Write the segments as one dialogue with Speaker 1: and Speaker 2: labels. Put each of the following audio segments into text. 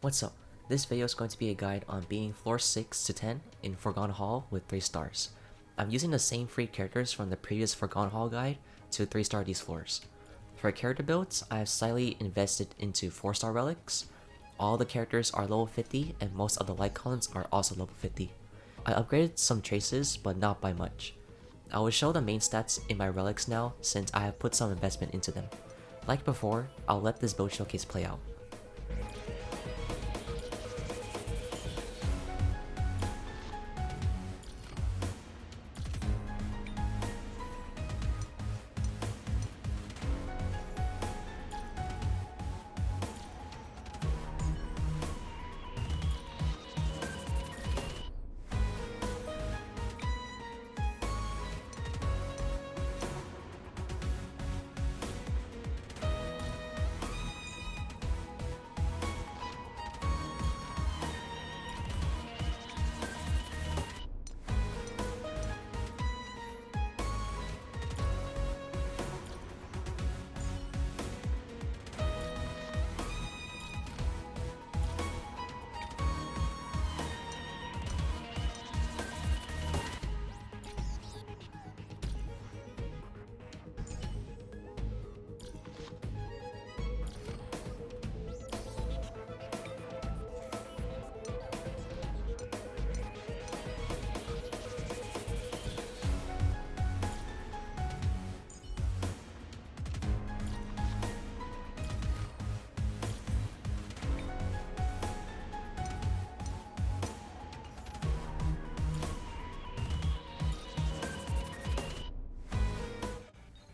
Speaker 1: What's up? This video is going to be a guide on beating floor 6 to 10 in Forgotten Hall with 3 stars. I'm using the same free characters from the previous Forgotten Hall guide to 3-star these floors. For character builds, I have slightly invested into 4-star relics. All the characters are level 50 and most of the icons are also level 50. I upgraded some traces but not by much. I will show the main stats in my relics now since I have put some investment into them. Like before, I'll let this build showcase play out.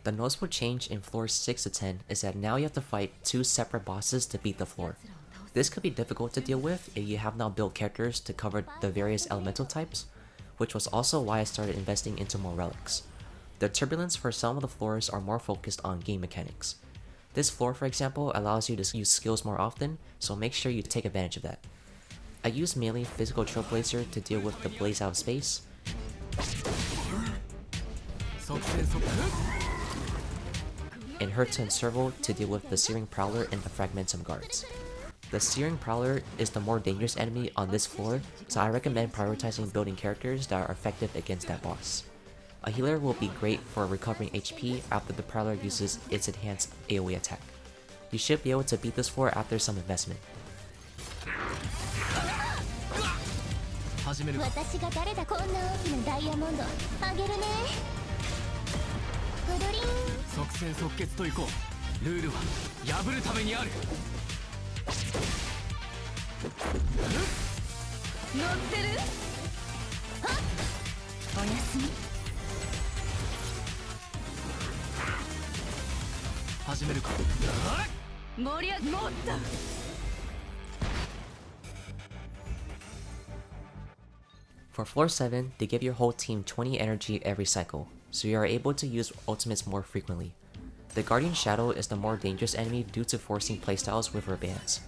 Speaker 1: The noticeable change in floors 6 to 10 is that now you have to fight 2 separate bosses to beat the floor. This could be difficult to deal with if you have not built characters to cover the various elemental types, which was also why I started investing into more relics. The turbulence for some of the floors are more focused on game mechanics. This floor, for example, allows you to use skills more often, so make sure you take advantage of that. I use mainly Physical Trailblazer to deal with the Blaze out of space, and Hurt and Serval to deal with the Searing Prowler and the Fragmentum guards. The Searing Prowler is the more dangerous enemy on this floor, so I recommend prioritizing building characters that are effective against that boss. A healer will be great for recovering HP after the Prowler uses its enhanced AoE attack. You should be able to beat this floor after some investment. For floor 7, they give your whole team 20 energy every cycle, so you are able to use ultimates more frequently. The Guardian Shadow is the more dangerous enemy due to forcing playstyles with her bans.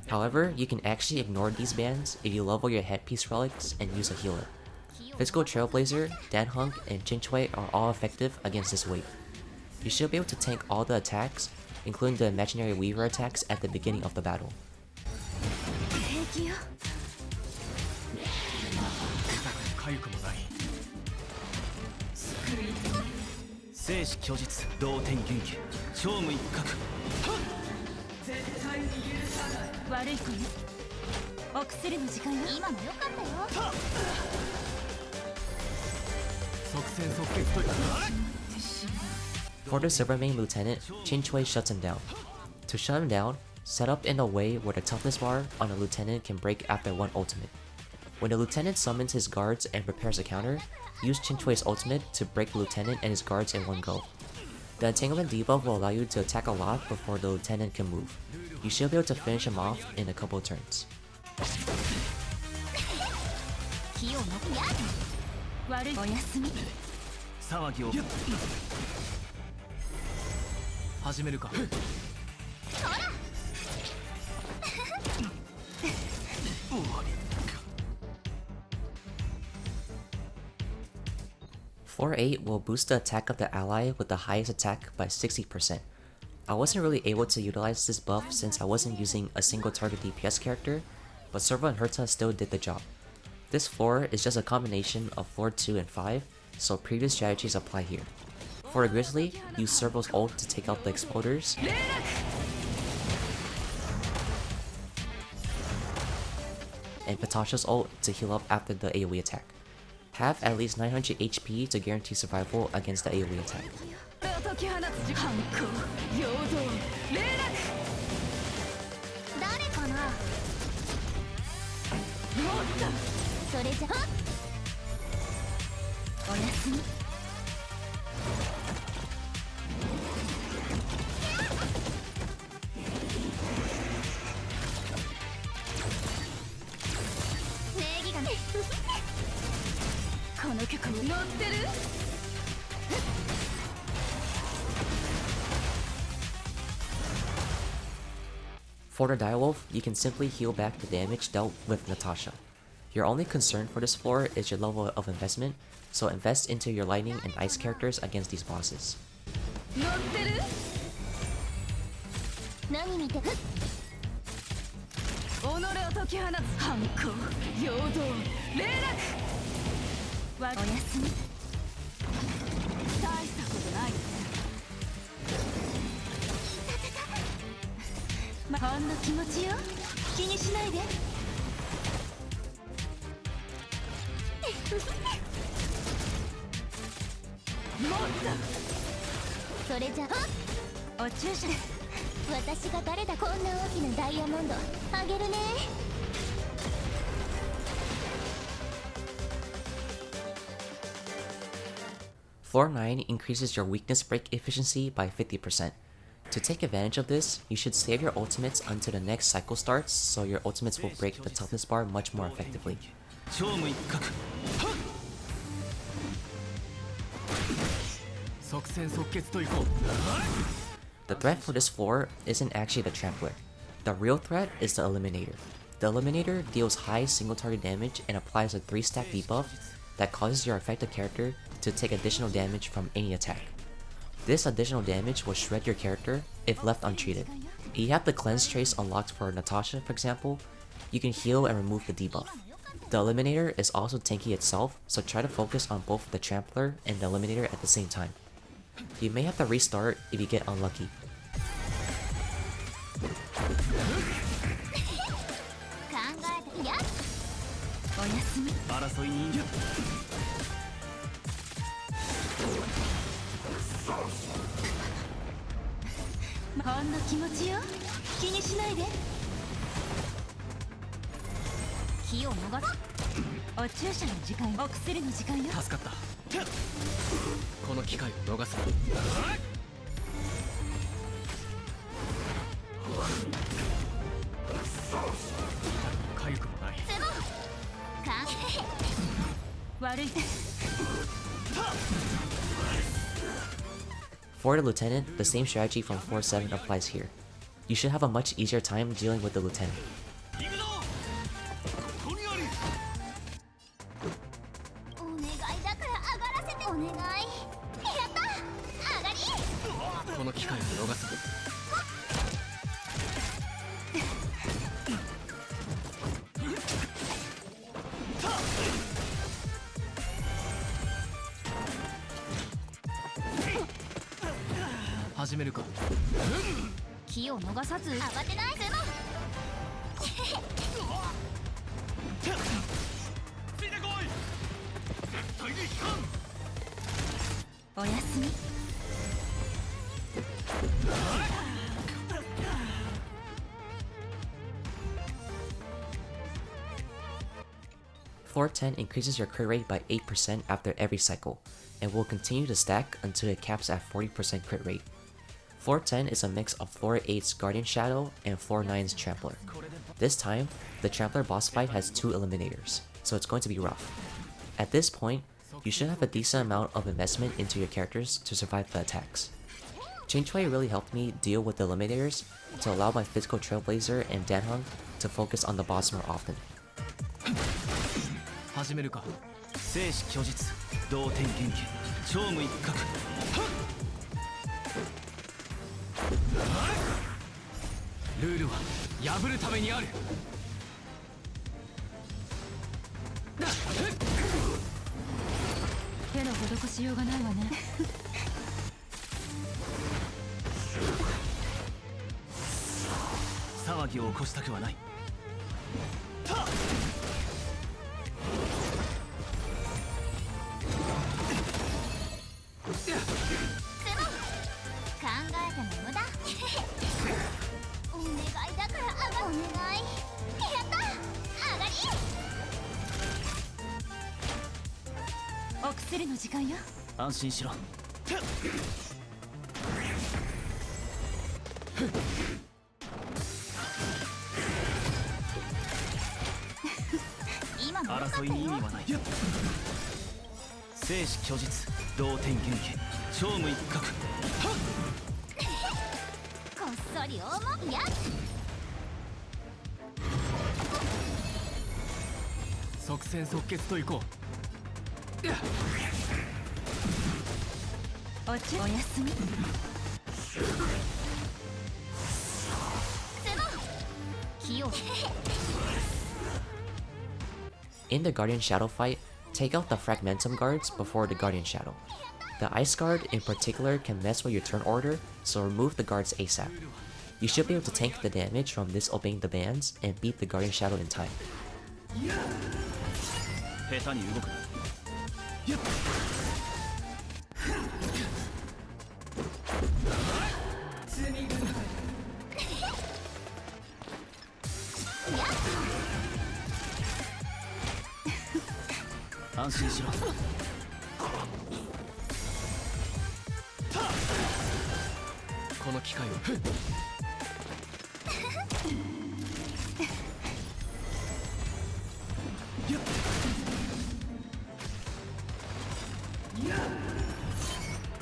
Speaker 1: However, you can actually ignore these bans if you level your headpiece relics and use a healer. Physical Trailblazer, Danhunk, and Chinchwei are all effective against this wave. You should be able to tank all the attacks, including the Imaginary Weaver attacks at the beginning of the battle. For the Silver Main Lieutenant, Chinchwei shuts him down. To shut him down, set up in a way where the toughness bar on a lieutenant can break after one ultimate. When the lieutenant summons his guards and prepares a counter, use Chinchwei's ultimate to break the lieutenant and his guards in one go. The Entanglement debuff will allow you to attack a lot before the lieutenant can move. You should be able to finish him off in a couple of turns. Floor 8 will boost the attack of the ally with the highest attack by 60%. I wasn't really able to utilize this buff since I wasn't using a single target DPS character, but Serval and Herta still did the job. This floor is just a combination of floor 2 and 5, so previous strategies apply here. For a Grizzly, use Serval's ult to take out the exploders, and Patasha's ult to heal up after the AoE attack. Have at least 900 HP to guarantee survival against the AoE attack. For the Direwolf, you can simply heal back the damage dealt with Natasha. Your only concern for this floor is your level of investment, so invest into your lightning and ice characters against these bosses. Floor 9 increases your weakness break efficiency by 50%. To take advantage of this, you should save your ultimates until the next cycle starts, so your ultimates will break the toughness bar much more effectively. The threat for this floor isn't actually the Trampler. The real threat is the Eliminator. The Eliminator deals high single target damage and applies a 3-stack debuff that causes your affected character to take additional damage from any attack. This additional damage will shred your character if left untreated. If you have the Cleanse Trace unlocked for Natasha, for example, you can heal and remove the debuff. The Eliminator is also tanky itself, so try to focus on both the Trampler and the Eliminator at the same time. You may have to restart if you get unlucky. For the Lieutenant, the same strategy from 4-7 applies here. You should have a much easier time dealing with the Lieutenant. Floor 10 increases your crit rate by 8% after every cycle, and will continue to stack until it caps at 40% crit rate. Floor 10 is a mix of Floor 8's Guardian Shadow and Floor 9's Trampler. This time, the Trampler boss fight has 2 Eliminators, so it's going to be rough. At this point, you should have a decent amount of investment into your characters to survive the attacks. Changeplay really helped me deal with the Eliminators to allow my physical Trailblazer and Danhung to focus on the boss more often.
Speaker 2: ルールは破るためにある。
Speaker 3: 手の施しようがないわね。
Speaker 2: 騒ぎを起こしたくはない。
Speaker 4: 考えても無駄。お願いだからお願い。やった上がり。
Speaker 3: お薬の時間よ。
Speaker 2: 安心しろ。
Speaker 4: 今の
Speaker 2: 争いに意味はない。生死虚実同点元気超無一角。
Speaker 4: こっそり大もや。
Speaker 2: 即戦即決といこう。
Speaker 3: おやすみ。
Speaker 4: 気を。
Speaker 1: In the Guardian Shadow fight, take out the Fragmentum guards before the Guardian Shadow. The Ice Guard in particular can mess with your turn order, so remove the guards ASAP. You should be able to tank the damage from disobeying the bans and beat the Guardian Shadow in time.
Speaker 2: 下手に動くな。安心しろ。この機会を。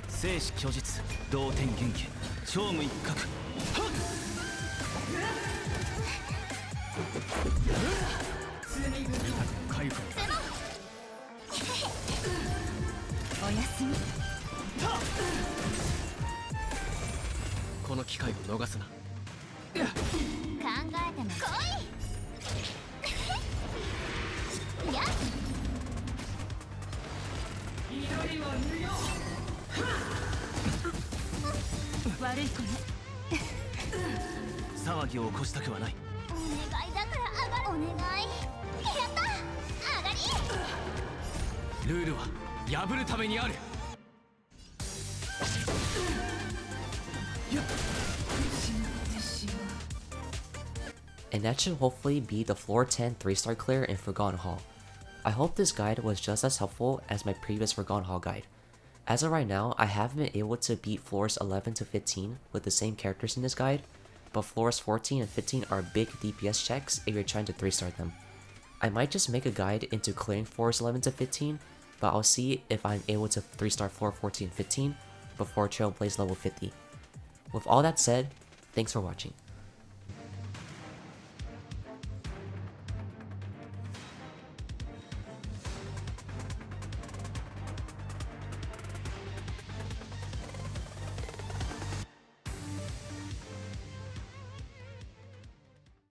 Speaker 2: 生死虚実同点元気超無一角。回復。
Speaker 3: おやすみ。
Speaker 2: この機会を逃すな。
Speaker 4: 考えても来い。やっ。
Speaker 3: 悪い子ね。
Speaker 2: 騒ぎを起こしたくはない。
Speaker 4: お願いだから上がる。お願い。やった上がり。
Speaker 2: ルールは破るためにある。
Speaker 1: And that should hopefully be the floor 10 3-star clear in Forgotten Hall. I hope this guide was just as helpful as my previous Forgotten Hall guide. As of right now, I haven't been able to beat floors 11 to 15 with the same characters in this guide, but floors 14 and 15 are big DPS checks if you're trying to 3-star them. I might just make a guide into clearing floors 11 to 15, but I'll see if I'm able to 3-star floor 14 and 15 before Trailblaze level 50. With all that said, thanks for watching.